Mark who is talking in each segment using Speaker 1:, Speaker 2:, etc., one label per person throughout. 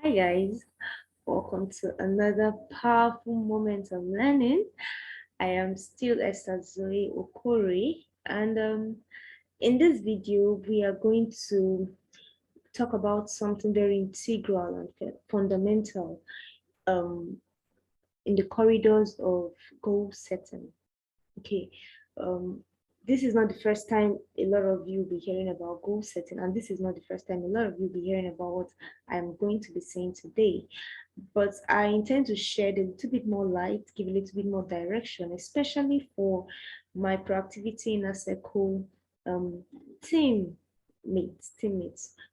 Speaker 1: Hi guys, welcome to another powerful moment of learning. I am still Esther Zoe Okori, and in this video we are going to talk about something very integral and fundamental um, in the corridors of goal setting. Okay, um, this is not the first time a lot of you will be hearing about goal setting, and this is not the first time a lot of you will be hearing about what I'm going to be saying today. But I intend to shed a little bit more light, give a little bit more direction, especially for my proactivity in a circle teammates,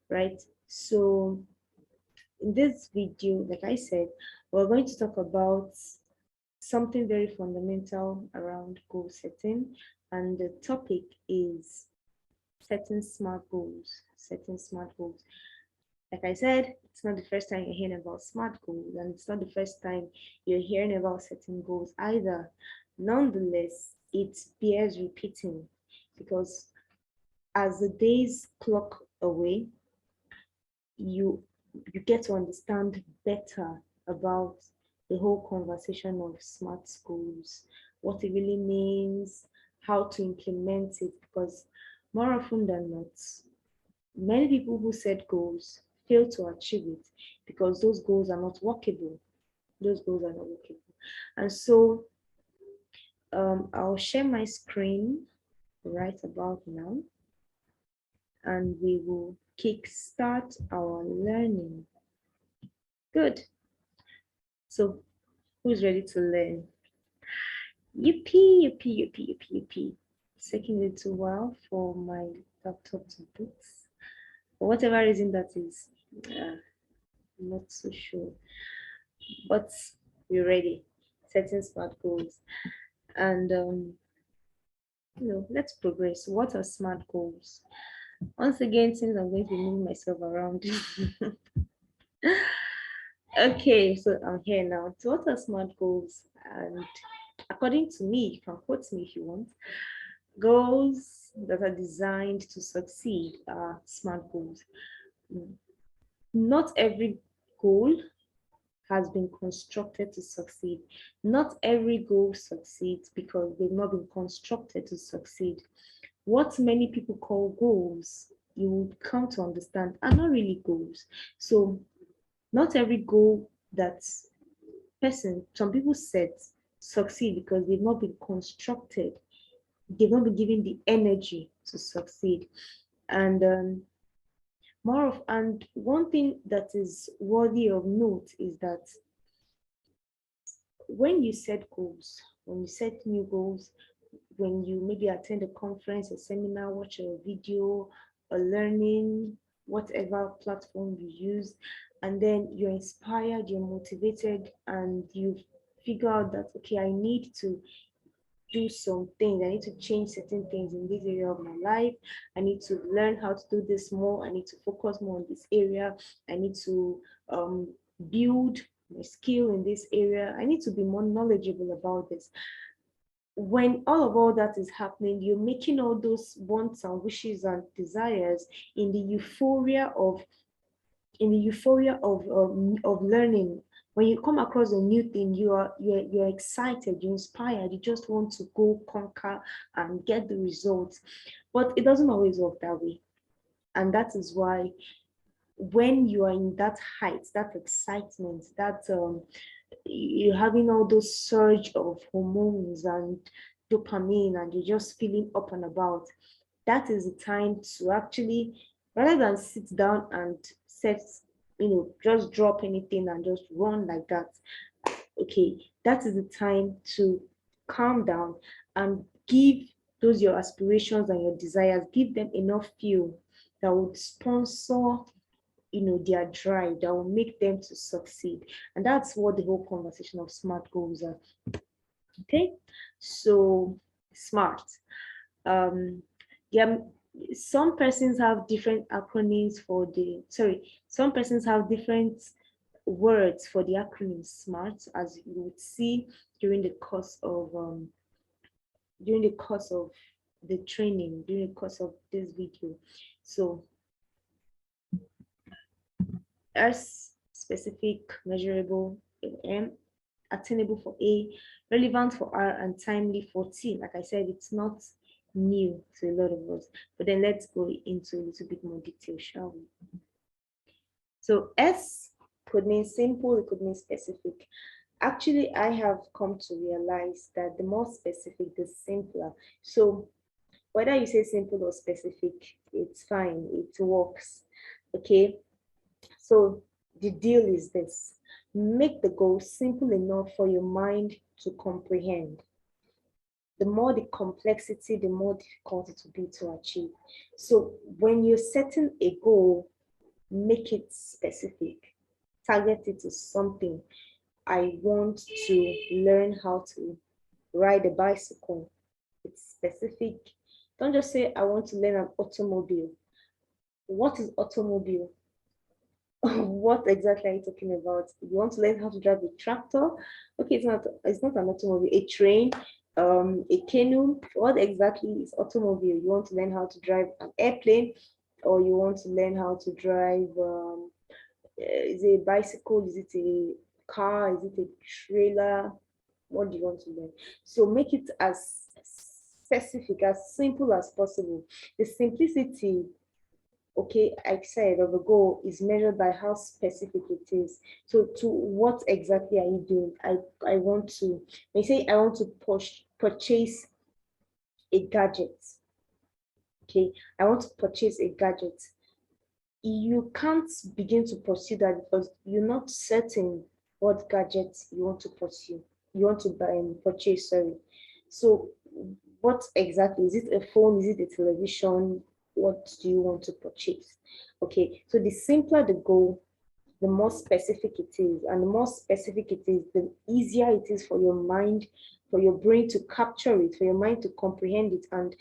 Speaker 1: right? So in this video, like I said, we're going to talk about something very fundamental around goal setting, and the topic is setting smart goals. Setting smart goals. Like I said, it's not the first time you're hearing about smart goals, and it's not the first time you're hearing about setting goals either. Nonetheless, it bears repeating because as the days clock away, you get to understand better about the whole conversation of smart goals, what it really means, how to implement it, because more often than not, many people who set goals fail to achieve it because those goals are not workable. Those goals are not workable. And so I'll share my screen right about now, and we will kickstart our learning. Good. So who's ready to learn? Yippee, yippee, yippee, yippee, yippee. It's taking a little while for my laptop to boot. For whatever reason that is, I'm not so sure. But we're ready. Setting smart goals. And let's progress. What are smart goals? Once again, since I'm going to be moving myself around. Okay, so I'm here now. So what are smart goals? And according to me, you can quote me if you want. Goals that are designed to succeed are smart goals. Not every goal has been constructed to succeed. Not every goal succeeds because they've not been constructed to succeed. What many people call goals, you would come to understand, are not really goals. So not every goal that some people set succeed because they've not been constructed. They've not been given the energy to succeed. And and one thing that is worthy of note is that when you set goals, when you set new goals, when you maybe attend a conference, a seminar, watch a video, a learning, whatever platform you use, and then you're inspired, you're motivated, and you figure out that, okay, I need to do some things. I need to change certain things in this area of my life. I need to learn how to do this more. I need to focus more on this area. I need to build my skill in this area. I need to be more knowledgeable about this. When all that is happening, you're making all those wants and wishes and desires in the euphoria of learning. When you come across a new thing, you're excited, you're inspired, you just want to go conquer and get the results. But it doesn't always work that way. And that is why when you are in that height, that excitement, that you're having all those surge of hormones and dopamine, and you're just feeling up and about, that is the time to actually, rather than sit down and set, just drop anything and just run like that. Okay, that is the time to calm down and give those your aspirations and your desires, give them enough fuel that would sponsor their drive, that will make them to succeed. And that's what the whole conversation of smart goals are. Okay, so smart. Yeah, some persons have different acronyms for some persons have different words for the acronym SMART, as you would see during the course of the training, during the course of this video. So specific, measurable, M, attainable for A, relevant for R, and timely for T. Like I said, it's not new to a lot of us. But then let's go into a little bit more detail, shall we? So S could mean simple, it could mean specific. Actually, I have come to realize that the more specific, the simpler. So whether you say simple or specific, it's fine, it works. Okay, so the deal is this: make the goal simple enough for your mind to comprehend. The more the complexity, the more difficult it will be to achieve. So when you're setting a goal, make it specific. Target it to something. I want to learn how to ride a bicycle. It's specific. Don't just say, I want to learn an automobile. What is automobile? What exactly are you talking about? You want to learn how to drive a tractor? Okay, it's not an automobile. A train, a canoe. What exactly is automobile? You want to learn how to drive an airplane, or you want to learn how to drive is it a bicycle? Is it a car? Is it a trailer? What do you want to learn? So make it as specific, as simple as possible. The simplicity, okay, I said, of a goal is measured by how specific it is. So to what exactly are you doing? I want to, when you say I want to purchase a gadget, okay, I want to purchase a gadget. You can't begin to pursue that because you're not certain what gadgets you want to pursue. You want to buy and purchase, sorry. So what exactly? Is it a phone? Is it a television? What do you want to purchase? Okay, so the simpler the goal, the more specific it is. And the more specific it is, the easier it is for your mind, for your brain to capture it, for your mind to comprehend it and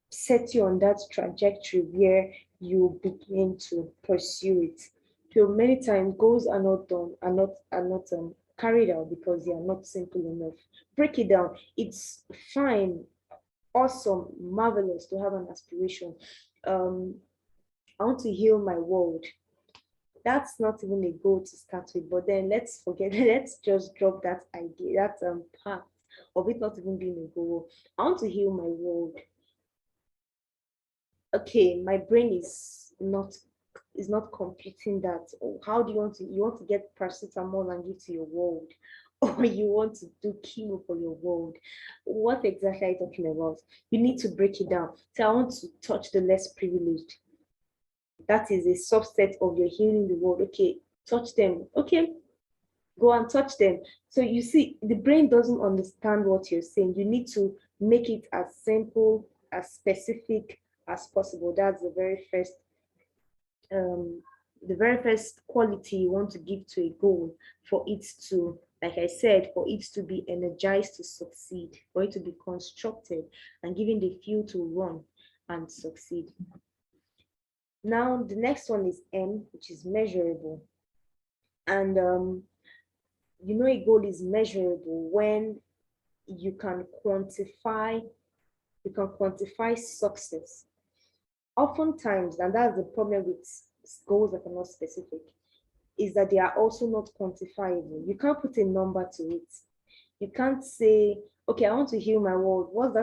Speaker 1: set you on that trajectory where you begin to pursue it. So many times goals are not done, are not carried out because they are not simple enough. Break it down. It's fine, awesome, marvelous to have an aspiration. I want to heal my world. That's not even a goal to start with, but then let's forget, let's just drop that idea, that part of it not even being a goal. I want to heal my world. Okay, my brain is not computing that. Oh, how do you want to get paracetamol and give to your world, or you want to do chemo for your world? What exactly are you talking about? You need to break it down. So I want to touch the less privileged. That is a subset of your healing the world. Okay, touch them. Okay, go and touch them. So you see, the brain doesn't understand what you're saying. You need to make it as simple, as specific as possible. That's the very first quality you want to give to a goal, for it to, like I said, for it to be energized to succeed, for it to be constructed and given the fuel to run and succeed. Now, the next one is M, which is measurable. And a goal is measurable when you can quantify success. Oftentimes, and that's the problem with goals that are not specific, is that they are also not quantifiable. You can't put a number to it. You can't say, okay, I want to heal my world. What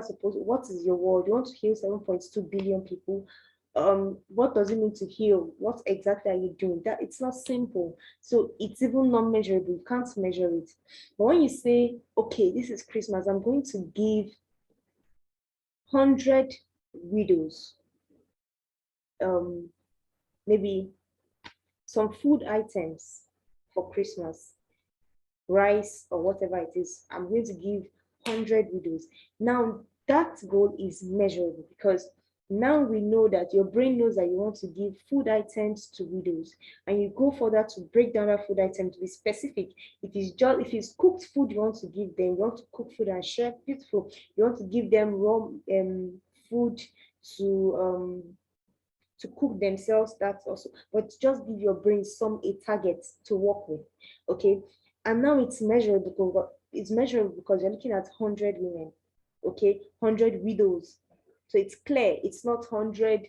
Speaker 1: is your world? You want to heal 7.2 billion people. What does it mean to heal? What exactly are you doing? That it's not simple. So it's even not measurable. You can't measure it. But when you say, okay, this is Christmas, I'm going to give 100 widows maybe some food items for Christmas, rice or whatever it is. I'm going to give 100 widows. Now that goal is measurable because now we know that your brain knows that you want to give food items to widows, and you go further to break down that food item to be specific. If it's cooked food you want to give them, you want to cook food and share, beautiful. You want to give them raw food to cook themselves, that's also, but just give your brain a target to work with. Okay, and now it's measurable because you're looking at 100 women, okay, 100 widows. So it's clear it's not 100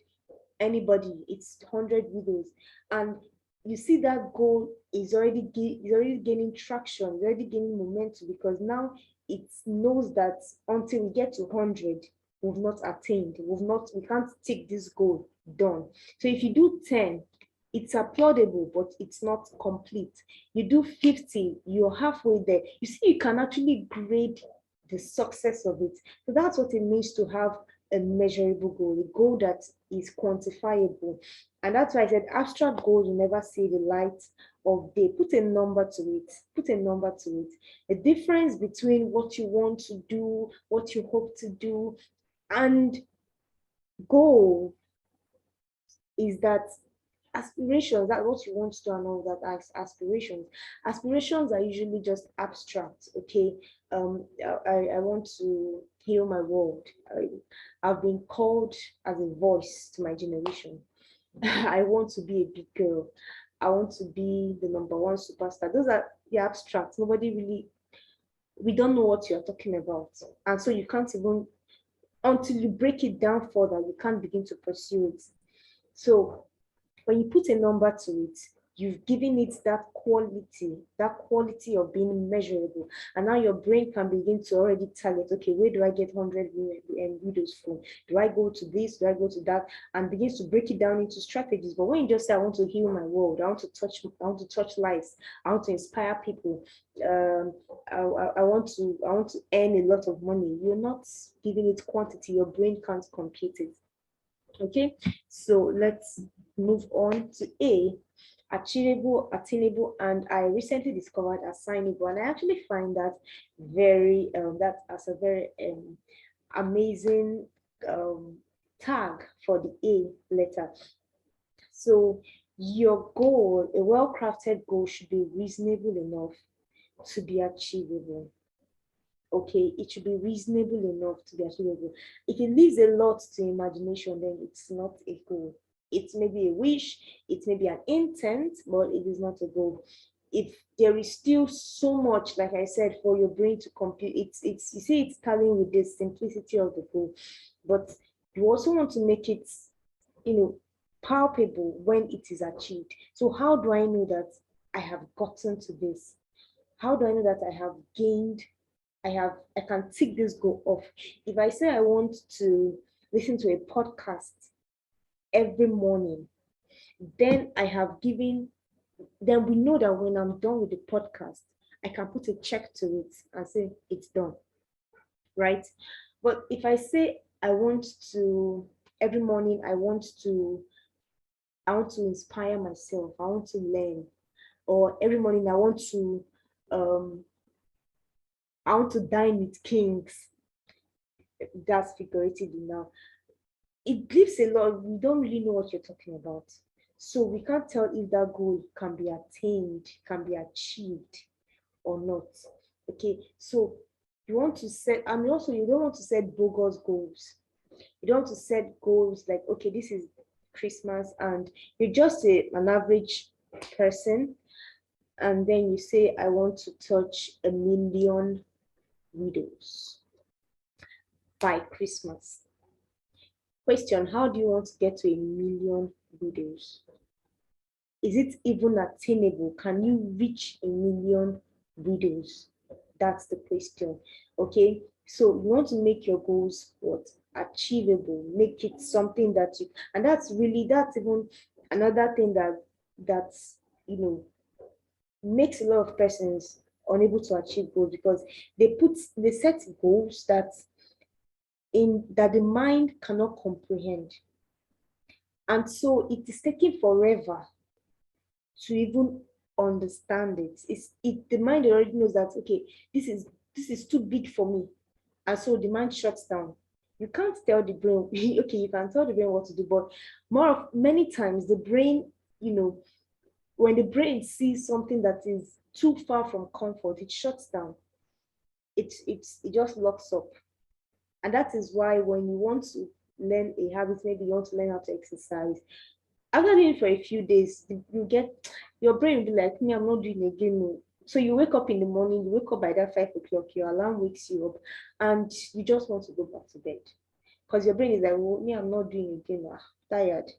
Speaker 1: anybody, it's 100 widows. And you see that goal is already gaining traction, is already gaining momentum, because now it knows that until we get to 100, we've not attained, we can't take this goal done. So if you do 10, it's applaudable, but it's not complete. You do 50, you're halfway there. You see, you can actually grade the success of it. So that's what it means to have a measurable goal, a goal that is quantifiable. And that's why I said abstract goals will never see the light of day. Put a number to it. Put a number to it. The difference between what you want to do, what you hope to do, and goal is that aspirations, that's what you want to do, and all that. Aspirations are usually just abstract. Okay, I want to heal my world. I've been called as a voice to my generation. I want to be a big girl. I want to be the number one superstar. Those are the abstract. Nobody really, we don't know what you're talking about. And so you can't even, until you break it down further, you can't begin to pursue it. So when you put a number to it, you've given it that quality of being measurable. And now your brain can begin to already target, okay, where do I get 100 videos from? Do I go to this? Do I go to that? And begins to break it down into strategies. But when you just say, I want to heal my world, I want to touch lives, I want to inspire people, I want to earn a lot of money, you're not giving it quantity. Your brain can't compute it. Okay, so let's move on to A, achievable, attainable, and I recently discovered assignable, and I actually find that very that as a very amazing tag for the A letter. So your goal, a well-crafted goal, should be reasonable enough to be achievable. Okay, it should be reasonable enough to be achievable. If it leaves a lot to imagination, then it's not a goal. It may be a wish, it may be an intent, but it is not a goal. If there is still so much, like I said, for your brain to compute, it's you see, it's telling with the simplicity of the goal, but you also want to make it, palpable when it is achieved. So how do I know that I have gotten to this? How do I know that I have gained, I can tick this goal off? If I say I want to listen to a podcast every morning, then then we know that when I'm done with the podcast, I can put a check to it and say it's done, right? But if I say I want to, every morning I want to inspire myself, I want to learn, or every morning um I want to dine with kings, that's figuratively now. It leaves a lot, we don't really know what you're talking about. So we can't tell if that goal can be attained, can be achieved or not. Okay, so you want to set, and also you don't want to set bogus goals. You don't want to set goals like, okay, this is Christmas and you're just an average person, and then you say, I want to touch 1,000,000 widows by Christmas. Question, how do you want to get to 1,000,000 widows? Is it even attainable? Can you reach 1,000,000 widows? That's the question. Okay, so you want to make your goals what? Achievable. Make it something that you, and that's even another thing that's makes a lot of persons unable to achieve goals, because they set goals that the mind cannot comprehend, and so it is taking forever to even understand it. The mind already knows that, okay, this is too big for me, and so the mind shuts down. You can't tell the brain okay, you can tell the brain what to do, but many times the brain, when the brain sees something that is too far from comfort, it shuts down. It just locks up. And that is why when you want to learn a habit, maybe you want to learn how to exercise, after doing it for a few days, you get, your brain will be like, me, I'm not doing it again. No. So you wake up in the morning, you wake up by that 5 o'clock, your alarm wakes you up, and you just want to go back to bed. Because your brain is like, well, me, I'm not doing it again. I'm tired.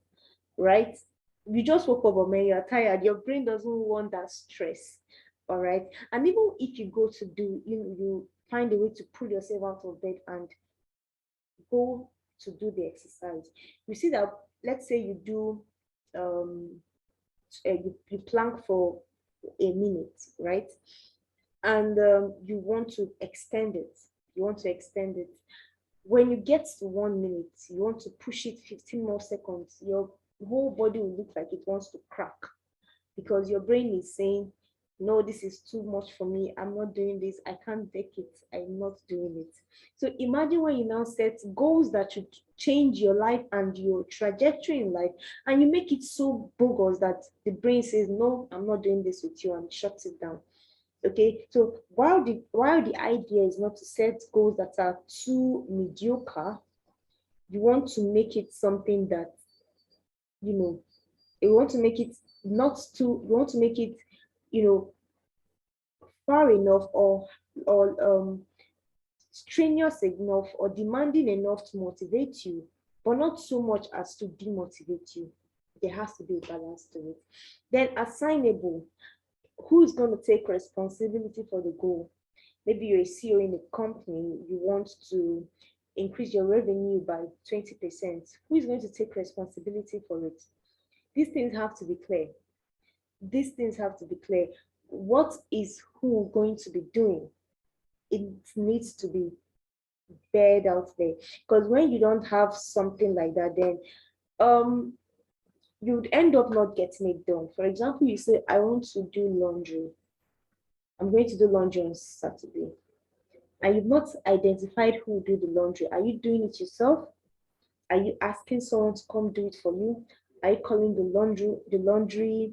Speaker 1: Right? You just woke up, but man, you're tired. Your brain doesn't want that stress. All right. And even if you go to do, you find a way to pull yourself out of bed and go to do the exercise. You see that, let's say you do, you plank for a minute, right? And you want to extend it. You want to extend it. When you get to 1 minute, you want to push it 15 more seconds. Your whole body will look like it wants to crack because your brain is saying, no, this is too much for me. I'm not doing this. I can't take it. I'm not doing it. So imagine when you now set goals that should change your life and your trajectory in life, and you make it so bogus that the brain says, no, I'm not doing this with you, and shuts it down. Okay, so while the idea is not to set goals that are too mediocre, you want to make it something that, you know, you want to make it not too, you want to make it, you know, far enough, or strenuous enough or demanding enough to motivate you, but not so much as to demotivate you. There has to be a balance to it. Then assignable. Who is going to take responsibility for the goal? Maybe you're a CEO in a company, you want to increase your revenue by 20%. Who is going to take responsibility for it? These things have to be clear. These things have to be clear. What is who going to be doing? It needs to be bared out there. Because when you don't have something like that, then you'd end up not getting it done. For example, you say, I want to do laundry. I'm going to do laundry on Saturday. And you've not identified who will do the laundry. Are you doing it yourself? Are you asking someone to come do it for you? Are you calling the laundry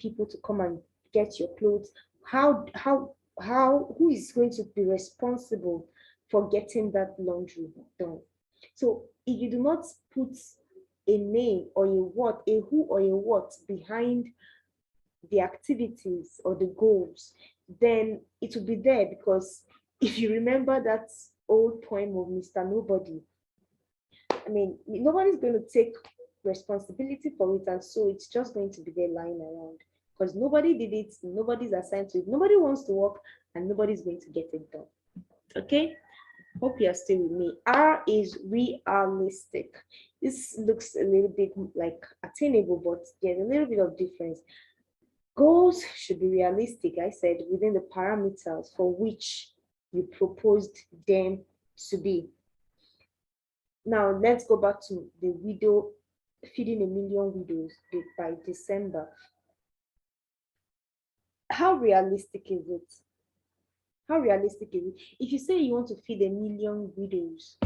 Speaker 1: people to come and get your clothes? Who is going to be responsible for getting that laundry done? So if you do not put a name or a who or a what behind the activities or the goals, then it will be there. Because if you remember that old poem of Mr. Nobody, I mean, nobody's going to take responsibility for it, and so it's just going to be there lying around because nobody did it, nobody's assigned to it, nobody wants to work, and nobody's going to get it done. Okay, hope you're still with me. R is realistic. This looks a little bit like attainable, but there's a little bit of difference. Goals should be realistic, I said, within the parameters for which you proposed them to be. Now, let's go back to the widow, feeding 1 million widows by December. How realistic is it? How realistic is it? If you say you want to feed 1 million widows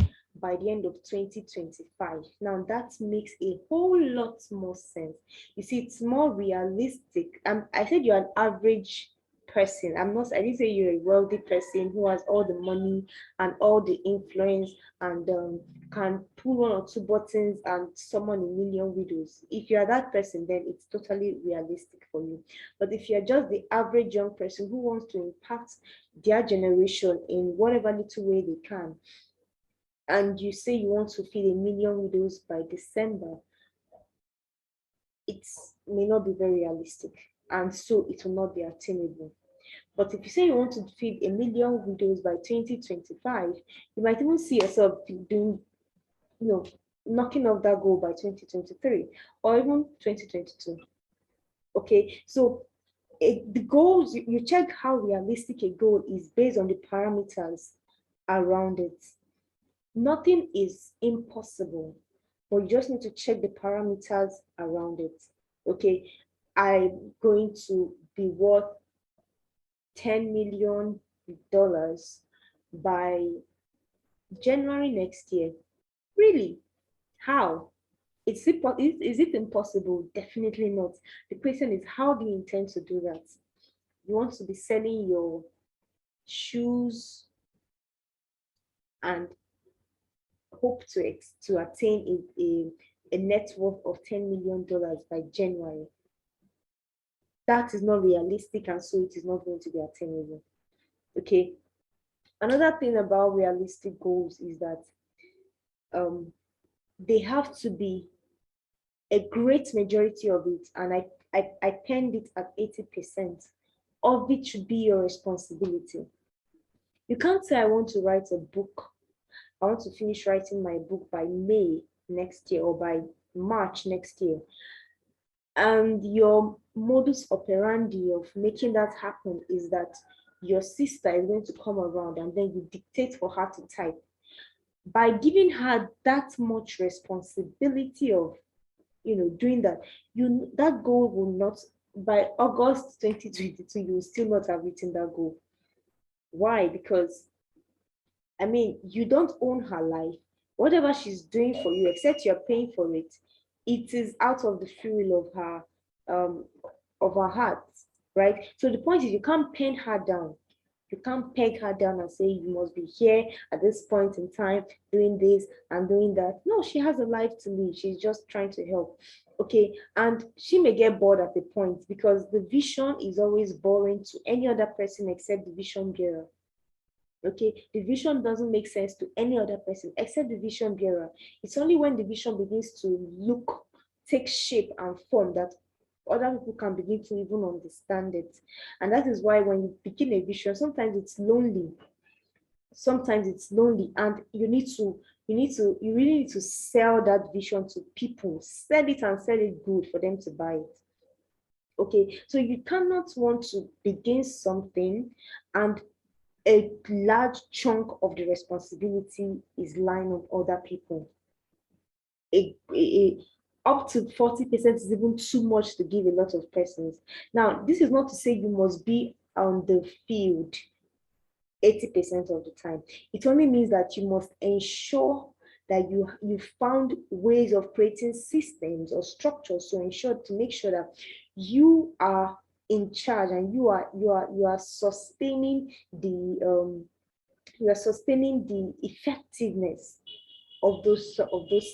Speaker 1: by the end of 2025, now that makes a whole lot more sense. You see, it's more realistic. I said you're an average person. I didn't say you're a wealthy person who has all the money and all the influence and can pull 1 or 2 buttons and summon 1 million widows. If you are that person, then it's totally realistic for you. But if you're just the average young person who wants to impact their generation in whatever little way they can, and you say you want to feed 1 million widows by December, it may not be very realistic, and so it will not be attainable. But if you say you want to feed 1 million widows by 2025, you might even see yourself doing, knocking off that goal by 2023 or even 2022. Okay, so the goals, you check how realistic a goal is based on the parameters around it. Nothing is impossible, but you just need to check the parameters around it. Okay, I'm going to be worth $10 million by January next year. Really? How? Is it impossible? Definitely not. The question is, how do you intend to do that? You want to be selling your shoes and hope to attain a net worth of $10 million by January. That is not realistic, and so it is not going to be attainable. Okay. Another thing about realistic goals is that they have to be a great majority of it, and I penned it at 80% of it should be your responsibility. You can't say, I want to write a book. I want to finish writing my book by May next year or by March next year. And your modus operandi of making that happen is that your sister is going to come around and then you dictate for her to type. By giving her that much responsibility of, doing that, that goal will not, by August 2022, you will still not have written that goal. Why? Because, you don't own her life. Whatever she's doing for you, except you're paying for it, it is out of the free will of her heart, right? So the point is, you can't pin her down. You can't peg her down and say you must be here at this point in time doing this and doing that. No, she has a life to live. She's just trying to help. Okay, and she may get bored at the point because the vision is always boring to any other person except the vision bearer. Okay, the vision doesn't make sense to any other person except the vision bearer. It's only when the vision begins to take shape and form that other people can begin to even understand it. And that is why when you begin a vision, sometimes it's lonely. And you really need to sell that vision to people. Sell it and sell it good for them to buy it. Okay, so you cannot want to begin something and a large chunk of the responsibility is lying on other people. Up to 40% is even too much to give a lot of persons. Now, this is not to say you must be on the field 80% of the time. It only means that you must ensure that you found ways of creating systems or structures to make sure that you are in charge and you are sustaining the effectiveness of those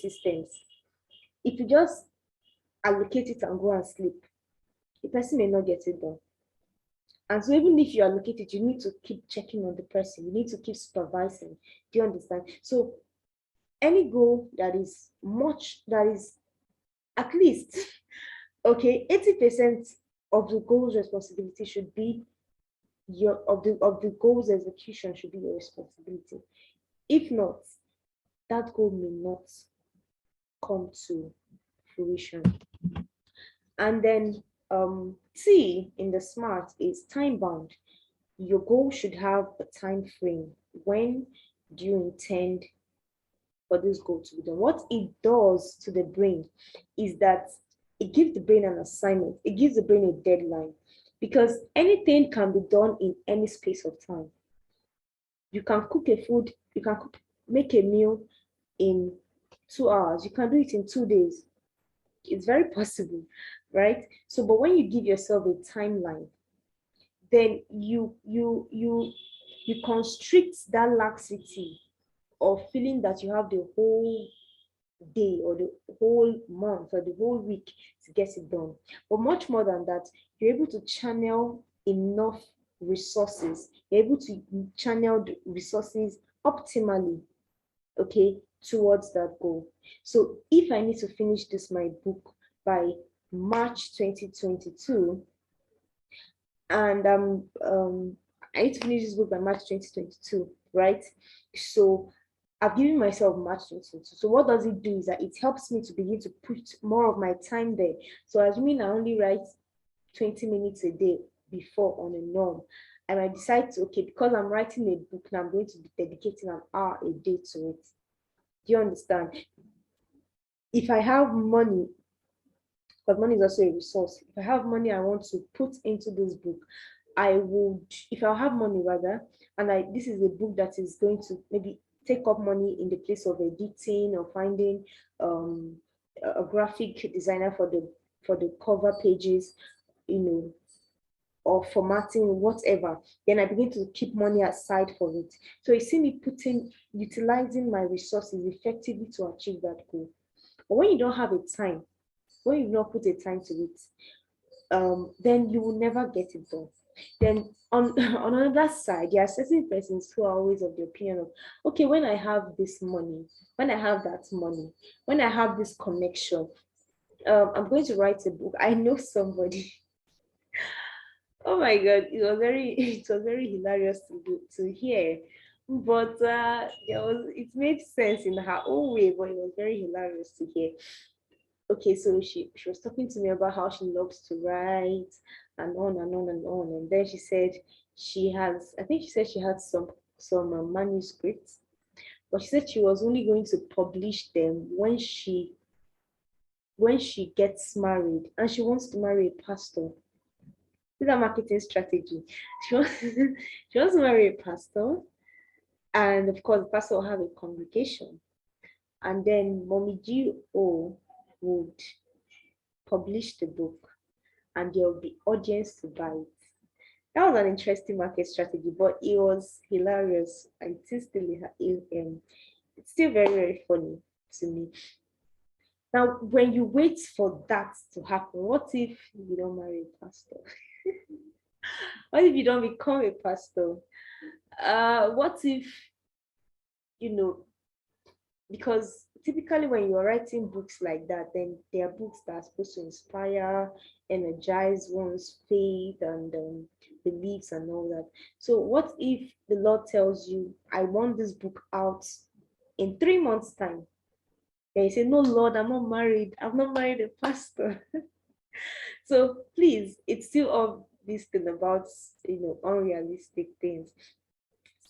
Speaker 1: systems. If you just allocate it and go and sleep, the person may not get it done. And so even if you allocate it, you need to keep checking on the person. You need to keep supervising. Do you understand? So any goal that is at least, okay, 80% of the goal's responsibility should be of the goal's execution should be your responsibility. If not, that goal may not come to fruition. And then T in the SMART is time bound. Your goal should have a time frame. When do you intend for this goal to be done? What it does to the brain is that it gives the brain an assignment. It gives the brain a deadline because anything can be done in any space of time. You can cook make a meal in 2 hours. You can do it in 2 days. It's very possible, right? So, but when you give yourself a timeline, then you constrict that laxity of feeling that you have the whole day or the whole month or the whole week to get it done. But much more than that, you're able to channel enough resources. You're able to channel the resources optimally, okay, towards that goal. So if I need to finish my book by March 2022, and I need to finish this book by March 2022, right? So I've given myself March 2022. So what does it do is that it helps me to begin to put more of my time there. So assuming I only write 20 minutes a day before on a norm, and I decide to, okay, because I'm writing a book now, I'm going to be dedicating an hour a day to it. Do you understand? If I have money, because money is also a resource, if I have money I want to put into this book, I would, if I have money rather, and this is a book that is going to maybe take up money in the place of editing or finding a graphic designer for the cover pages, or formatting, whatever, then I begin to keep money aside for it. So you see me utilizing my resources effectively to achieve that goal. But when you don't have a time, when you not put a time to it, then you will never get it done. Then on another side, there are certain persons who are always of the opinion of, okay, when I have this money, when I have that money, when I have this connection, I'm going to write a book. I know somebody. Oh my God, it was very it was very hilarious to hear. But it made sense in her own way, but it was very hilarious to hear. Okay, so she was talking to me about how she loves to write and on and on and on. And then she said I think she said she had some manuscripts, but she said she was only going to publish them when she gets married, and she wants to marry a pastor. This is a marketing strategy. She wants, she wants to marry a pastor, and of course, the pastor will have a congregation. And then Mommy G.O. would publish the book, and there will be audience to buy it. That was an interesting market strategy, but it was hilarious. And it's still very, very funny to me. Now, when you wait for that to happen, what if you don't marry a pastor? What if you don't become a pastor? What if, you know, because typically when you're writing books like that, then there are books that are supposed to inspire, energize one's faith and beliefs and all that. So what if the Lord tells you, I want this book out in 3 months' time? Then you say, no, Lord, I'm not married. I'm not married a pastor. So please, it's still all this thing about, unrealistic things.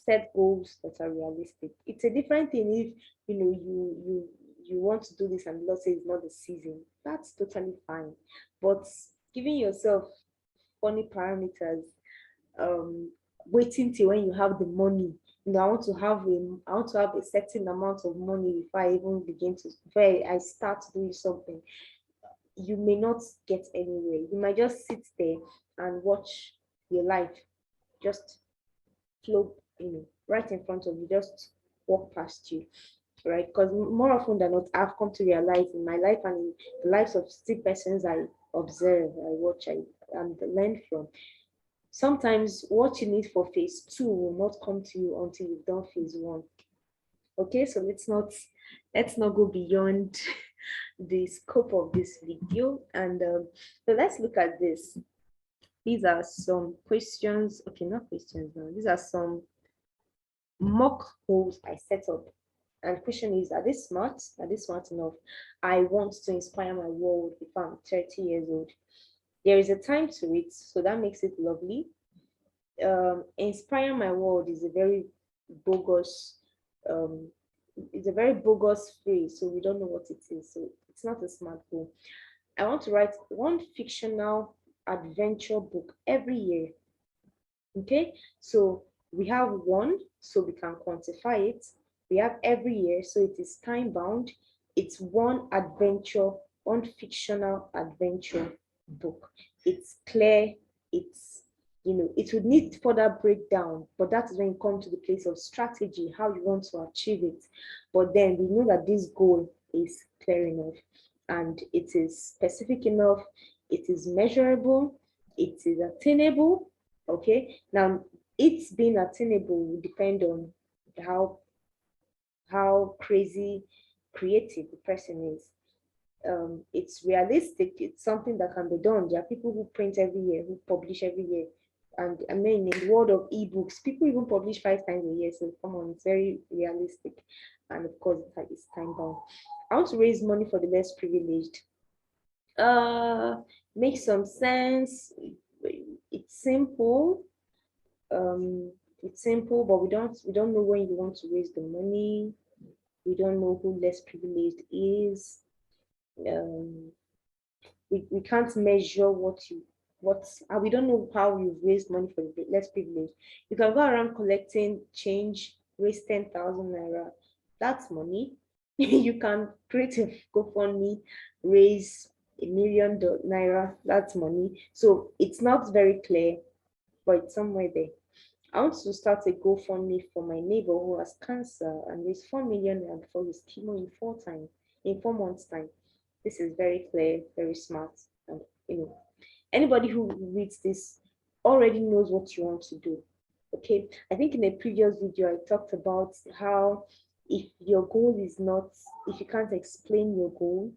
Speaker 1: Set goals that are realistic. It's a different thing if you want to do this and the Lord says it's not the season. That's totally fine. But giving yourself funny parameters, um, waiting till when you have the money. I want to have a certain amount of money before I even begin to before I start doing something. You may not get anywhere. You might just sit there and watch your life just flow, right in front of you, just walk past you, right? Because more often than not, I've come to realize in my life and in the lives of still persons I observe, I watch, and learn from. Sometimes what you need for phase two will not come to you until you've done phase one. Okay, so let's not go beyond the scope of this video, and so let's look at this. These are some questions. Okay, not questions now. These are some mock goals I set up. And the question is, are they smart? Are they smart enough? I want to inspire my world if I'm 30 years old. There is a time to it, so that makes it lovely. Inspire my world is a very bogus, um, it's a very bogus phrase, so we don't know what it is. So it's not a smart goal. I want to write one fictional adventure book every year. Okay, so we have one, so we can quantify it. We have every year, so it is time bound. It's one adventure, one fictional adventure book. It's clear, it's, it would need further breakdown, but that is when you come to the place of strategy, how you want to achieve it. But then we know that this goal is clear enough and it is specific enough, it is measurable, it is attainable. Okay, now it's being attainable will depend on how crazy creative the person is. It's realistic, it's something that can be done. There are people who print every year, who publish every year, and I mean, in the world of ebooks, people even publish 5 times a year. So come on, it's very realistic, and of course it's time bound. I want to raise money for the less privileged. Make some sense. It's simple. um it's simple, but we don't know when you want to raise the money. We don't know who less privileged is. um we can't measure we don't know how you raise money for the less privileged. You can go around collecting change, raise 10,000 naira, that's money. You can create a GoFundMe, raise $1 million, that's money. So it's not very clear, but it's somewhere there. I want to start a GoFundMe for my neighbor who has cancer and raise 4 million and for his chemo in 4 months' time. This is very clear, very smart, and anybody who reads this already knows what you want to do. Okay, I think in a previous video I talked about how if your goal is not, if you can't explain your goal,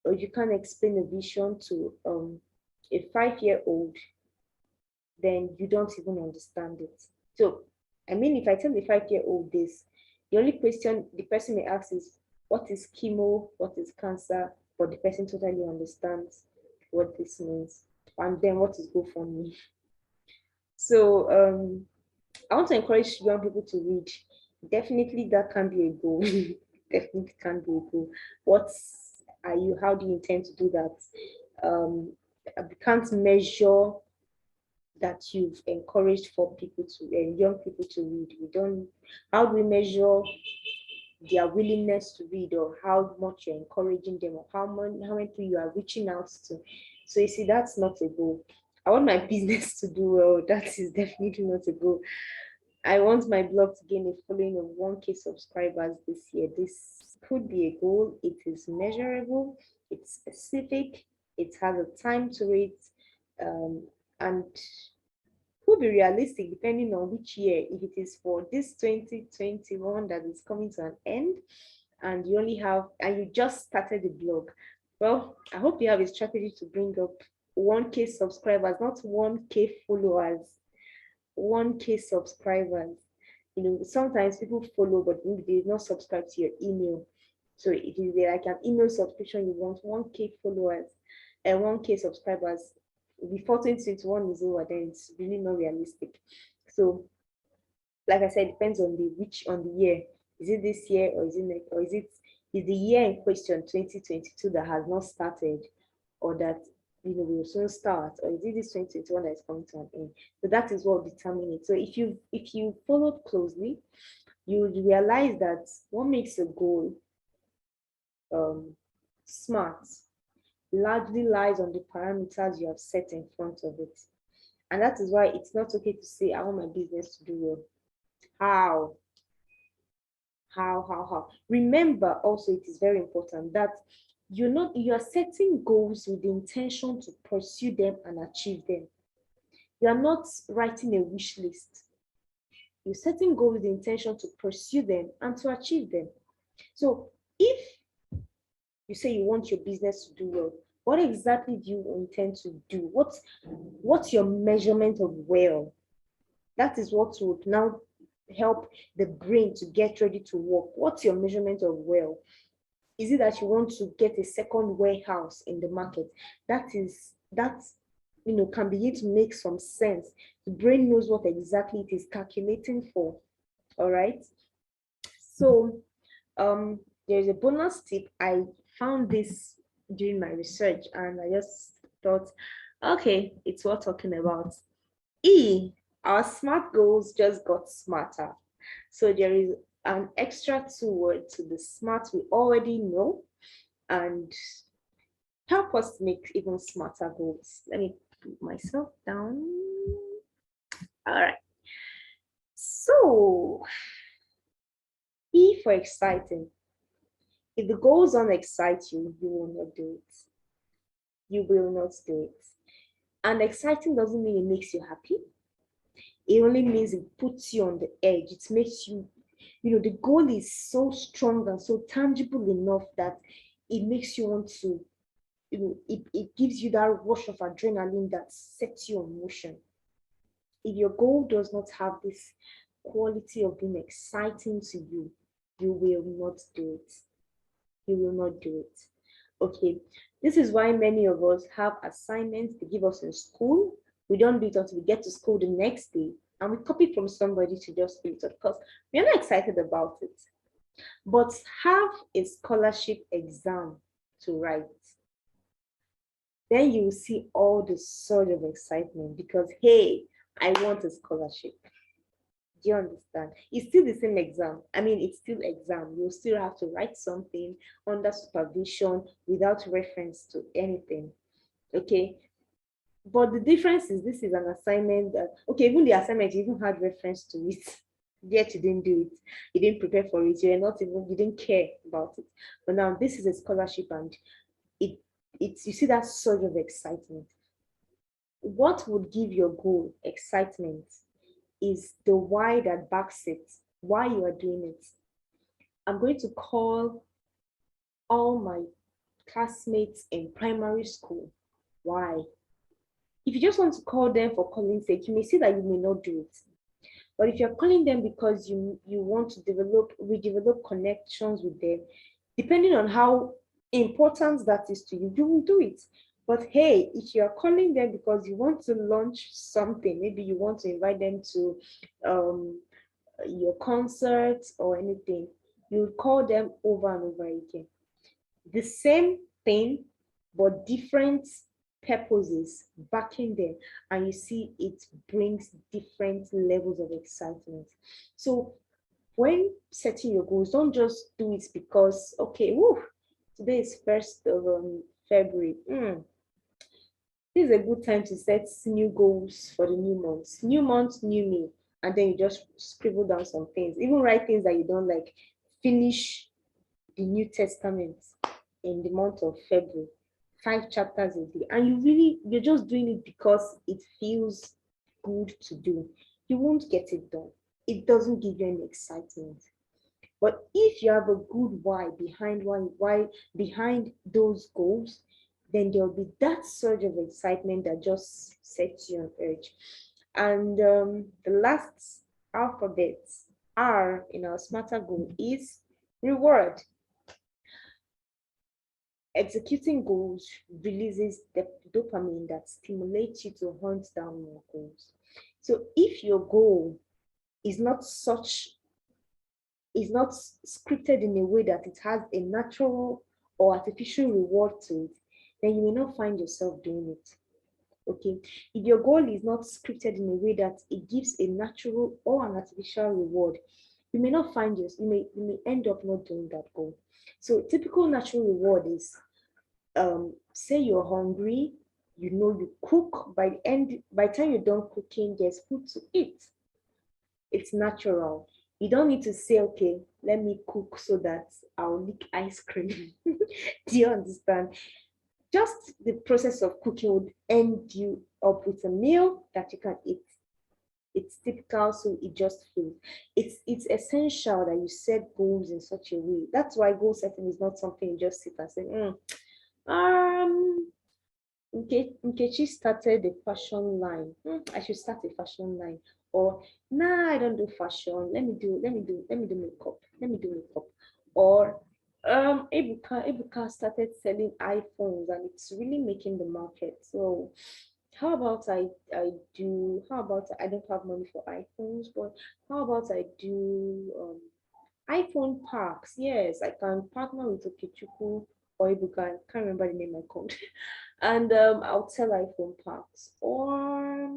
Speaker 1: or you can't explain a vision to a 5-year-old, then you don't even understand it. So, I mean, if I tell the 5-year-old this, the only question the person may ask is, what is chemo? What is cancer? But the person totally understands what this means. And then what is GoFundMe? So, I want to encourage young people to read. Definitely, that can be a goal. Definitely can be a goal. What are you? How do you intend to do that? We can't measure that you've encouraged for people to young people to read. We don't. How do we measure their willingness to read, or how much you're encouraging them, or how many people you are reaching out to? So you see, that's not a goal. I want my business to do well. That is definitely not a goal. I want my blog to gain a following of 1K subscribers this year. This could be a goal. It is measurable, it's specific, it has a time to it, and could be realistic depending on which year. If it is for this 2021 that is coming to an end, and you just started the blog, well, I hope you have a strategy to bring up 1K subscribers, not 1K followers. 1K subscribers. Sometimes people follow, but maybe they did not subscribe to your email. So if it's like an email subscription, you want 1K followers and 1K subscribers before 2021 is over, then it's really not realistic. So, like I said, it depends on the year. Is it this year, or is it next, or is the year in question 2022 that has not started, or that will soon start, or is it this 2021 that is coming to an end? So that is what will determine it. So if you followed closely, you would realize that what makes a goal smart largely lies on the parameters you have set in front of it. And that is why it's not okay to say, I want my business to do well. How? Remember also, it is very important that you are setting goals with the intention to pursue them and achieve them. You are not writing a wish list. You're setting goals with the intention to pursue them and to achieve them. So if you say you want your business to do well, what exactly do you intend to do? What's your measurement of well? That is what would now help the brain to get ready to work. What's your measurement of well? Is it that you want to get a second warehouse in the market? That can begin to make some sense. The brain knows what exactly it is calculating for. All right. So there's a bonus tip. I found this during my research, and I just thought, okay, it's worth talking about. Our SMART goals just got smarter. So there is an extra 2 words to the SMART we already know, and help us make even smarter goals. Let me put myself down. All right. So, E for exciting. If the goals don't excite you, you will not do it. You will not do it. And exciting doesn't mean it makes you happy. It only means it puts you on the edge. It makes you, the goal is so strong and so tangible enough that it makes you want to, it gives you that rush of adrenaline that sets you on motion. If your goal does not have this quality of being exciting to you, you will not do it. You will not do it. Okay, this is why many of us have assignments they give us in school. We don't do it until we get to school the next day, and we copy from somebody to just do it because we're not excited about it. But have a scholarship exam to write. Then you will see all the sort of excitement because, hey, I want a scholarship. Do you understand? It's still the same exam. I mean, it's still exam. You'll still have to write something under supervision without reference to anything. Okay. But the difference is this is an assignment that, okay, even the assignment, you even had reference to it. Yet you didn't do it. You didn't prepare for it. You didn't care about it. But now this is a scholarship, and you see that sort of excitement. What would give your goal excitement is the why that backs it, why you are doing it. I'm going to call all my classmates in primary school. Why? If you just want to call them for calling's sake, you may see that you may not do it. But if you're calling them because you want to redevelop connections with them, depending on how important that is to you, you will do it. But hey, if you're calling them because you want to launch something, maybe you want to invite them to your concert or anything, you call them over and over again. The same thing, but different purposes backing them, and you see it brings different levels of excitement. So when setting your goals, don't just do it because, okay, woo, today is 1st of February. This is a good time to set new goals for the new month. New month, new me. And then you just scribble down some things, even write things that you don't like. Finish the New Testament in the month of February, 5 chapters a day. And you're just doing it because it feels good to do. You won't get it done. It doesn't give you any excitement. But if you have a good why behind those goals, then there'll be that surge of excitement that just sets you on edge. And the last alphabet, R, in our smarter goal is reward. Executing goals releases the dopamine that stimulates you to hunt down more goals. So if your goal is not scripted in a way that it has a natural or artificial reward to it, then you may not find yourself doing it. Okay, if your goal is not scripted in a way that it gives a natural or an artificial reward, you may not find you may end up not doing that goal. So typical natural reward is, say you're hungry, you cook, by the time you're done cooking, there's food to eat. It's natural. You don't need to say, okay, let me cook so that I'll lick ice cream. Do you understand? Just the process of cooking would end you up with a meal that you can eat. It's typical, so it just feels. It's essential that you set goals in such a way. That's why goal setting is not something you just sit and say, Nkechi started a fashion line. I should start a fashion line. Or nah, I don't do fashion. Let me do makeup. Let me do makeup. Or Ebuka started selling iPhones and it's really making the market. So how about I don't have money for iPhones, but how about I do iPhone parks? Yes, I can partner with Okechukwu or Ebuka. I can't remember the name I called. And I'll sell iPhone parks. Or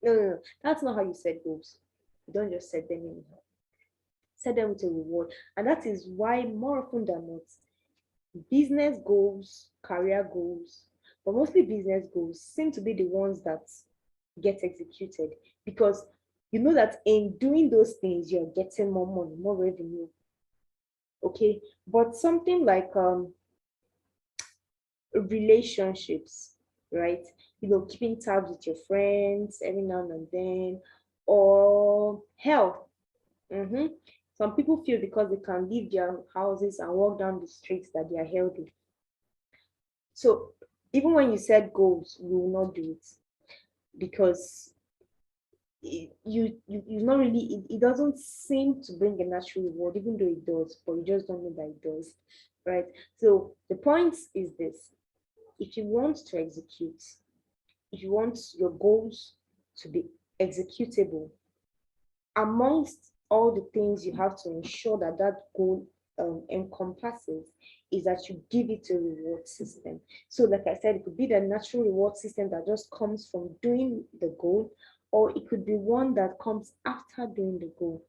Speaker 1: no, that's not how you set goals. You don't just set them anyhow. Set them with a reward. And that is why more often than not, business goals, career goals, but mostly business goals seem to be the ones that get executed, because you know that in doing those things, you're getting more money, more revenue. Okay. But something like relationships, right? Keeping tabs with your friends every now and then, or health. Some people feel because they can leave their houses and walk down the streets that they are healthy. So even when you set goals, you will not do it because you not really, it doesn't seem to bring a natural reward, even though it does, but you just don't know that it does, right? So the point is this: if you want to execute, if you want your goals to be executable, amongst all the things you have to ensure that that goal encompasses is that you give it a reward system. So like I said, it could be the natural reward system that just comes from doing the goal, or it could be one that comes after doing the goal.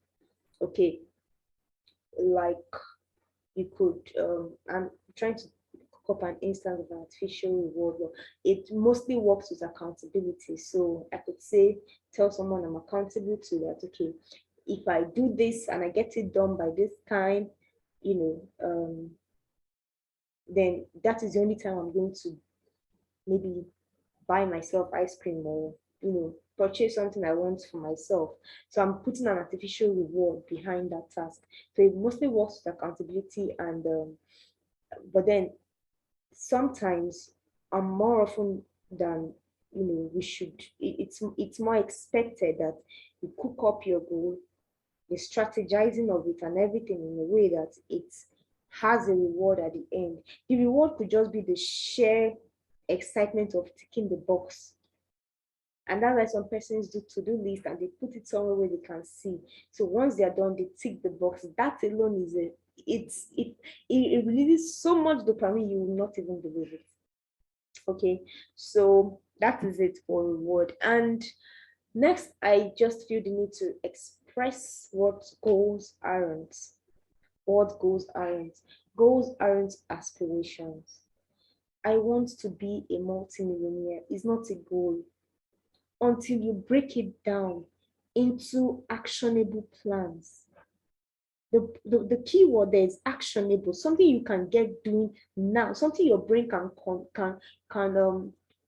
Speaker 1: Okay, like you could, I'm trying to cook up an instance of an artificial reward. It mostly works with accountability. So I could say, tell someone I'm accountable to that, okay, if I do this and I get it done by this time, then that is the only time I'm going to maybe buy myself ice cream, or purchase something I want for myself. So I'm putting an artificial reward behind that task. So it mostly works with accountability, and but then sometimes, and more often than we should, it's more expected that you cook up your goal, the strategizing of it and everything in a way that it has a reward at the end. The reward could just be the sheer excitement of ticking the box. And that's why some persons do to-do list and they put it somewhere where they can see. So once they're done, they tick the box. That alone is it releases so much dopamine you will not even believe it. Okay, so that is it for reward. And next, I just feel the need to express what goals aren't. What goals aren't. Goals aren't aspirations. I want to be a multimillionaire. It's not a goal until you break it down into actionable plans. The key word there is actionable, something you can get doing now, something your brain can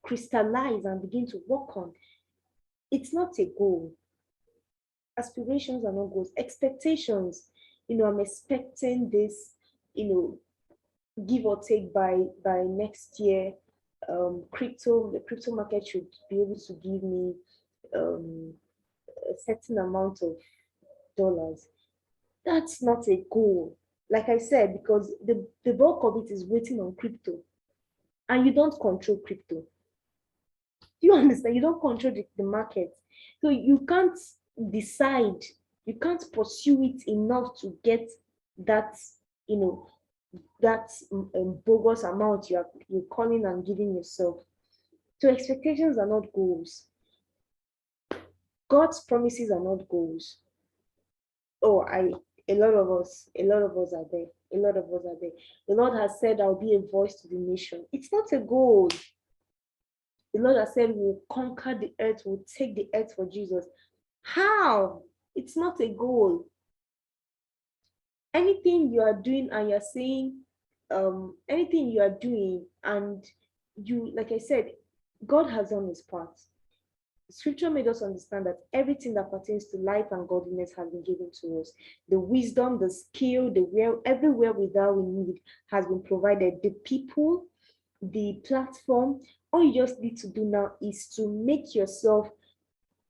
Speaker 1: crystallize and begin to work on. It's not a goal. Aspirations are not goals. Expectations, I'm expecting this, give or take by next year. The crypto market should be able to give me a certain amount of dollars. That's not a goal. Like I said, because the bulk of it is waiting on crypto. And you don't control crypto. Do you understand? You don't control the market. So you can't decide, you can't pursue it enough to get that, that bogus amount you're calling and giving yourself. So expectations are not goals. God's promises are not goals. Oh, a lot of us are there. A lot of us are there. The Lord has said, I'll be a voice to the nation. It's not a goal. The Lord has said, we'll conquer the earth, we'll take the earth for Jesus. How? It's not a goal. Anything you are doing and you're saying, anything you are doing and you, like I said, God has done his part. Scripture made us understand that everything that pertains to life and godliness has been given to us. The wisdom, the skill, everywhere without we need has been provided. The people, the platform, all you just need to do now is to make yourself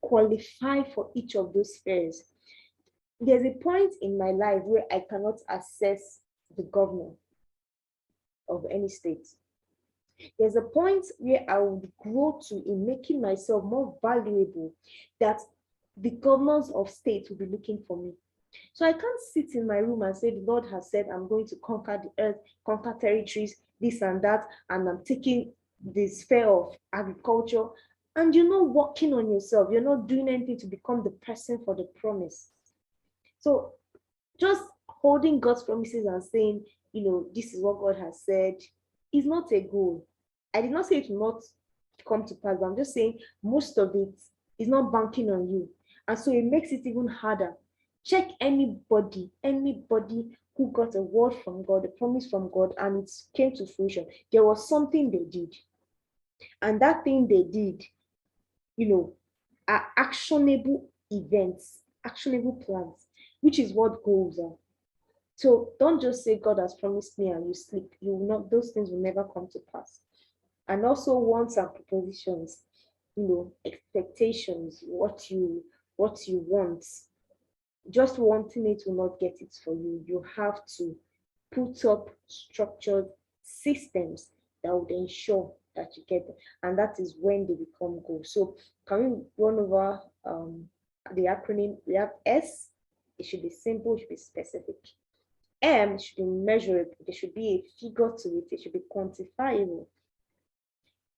Speaker 1: qualify for each of those spheres. There's a point in my life where I cannot access the governor of any state. There's a point where I would grow to in making myself more valuable that the governors of states will be looking for me. So I can't sit in my room and say, the Lord has said, I'm going to conquer the earth, conquer territories, this and that, and I'm taking the sphere of agriculture. And you're not working on yourself. You're not doing anything to become the person for the promise. So just holding God's promises and saying, this is what God has said, is not a goal. I did not say it will not come to pass, but I'm just saying most of it is not banking on you. And so it makes it even harder. Check anybody who got a word from God, a promise from God, and it came to fruition. There was something they did. And that thing they did, are actionable events, actionable plans, which is what goals are. So don't just say God has promised me and you sleep. You will not, those things will never come to pass. And also wants and propositions, expectations, what you want. Just wanting it will not get it for you. You have to put up structured systems that would ensure that you get them. And that is when they become goals. So can we run over the acronym? We have S, it should be simple, it should be specific. M should be measurable. There should be a figure to it. It should be quantifiable.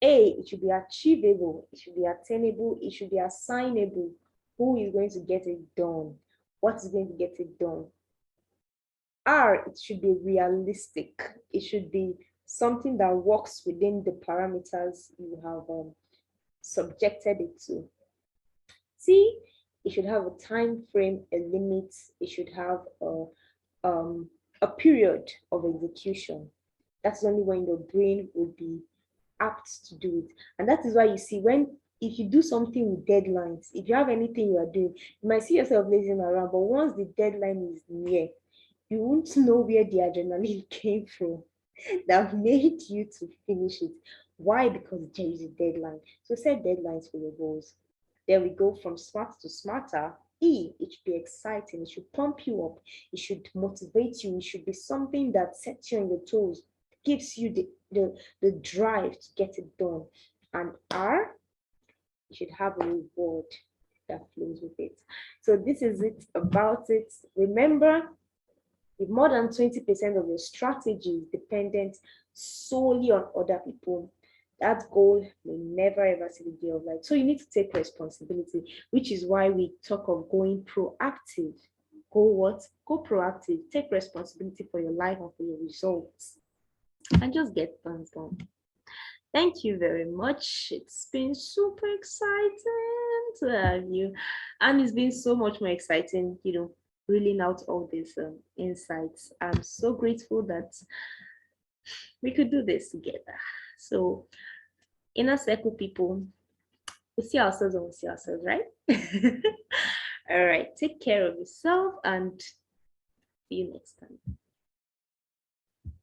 Speaker 1: A, it should be achievable. It should be attainable. It should be assignable. Who is going to get it done? What is going to get it done? R, it should be realistic. It should be something that works within the parameters you have subjected it to. C, it should have a time frame, a limit. It should have a period of execution. That's only when the brain will be apt to do it. And that is why you see, if you do something with deadlines, if you have anything you are doing, you might see yourself lazing around, but once the deadline is near, you won't know where the adrenaline came from. that made you to finish it. Why? Because there is a deadline. So set deadlines for your goals. There we go, from smart to smarter. E, it should be exciting. It should pump you up. It should motivate you. It should be something that sets you on your toes, gives you the drive to get it done. And R, you should have a reward that flows with it. So this is it about it. Remember, if more than 20% of your strategy is dependent solely on other people, that goal may never ever see the day of light. So you need to take responsibility, which is why we talk of going proactive. Go what? Go proactive. Take responsibility for your life and for your results. And just get things done. Thank you very much. It's been super exciting to have you. And it's been so much more exciting, reeling out all these insights. I'm so grateful that we could do this together. So, inner circle people, we see ourselves when we see ourselves, right? All right. Take care of yourself and see you next time.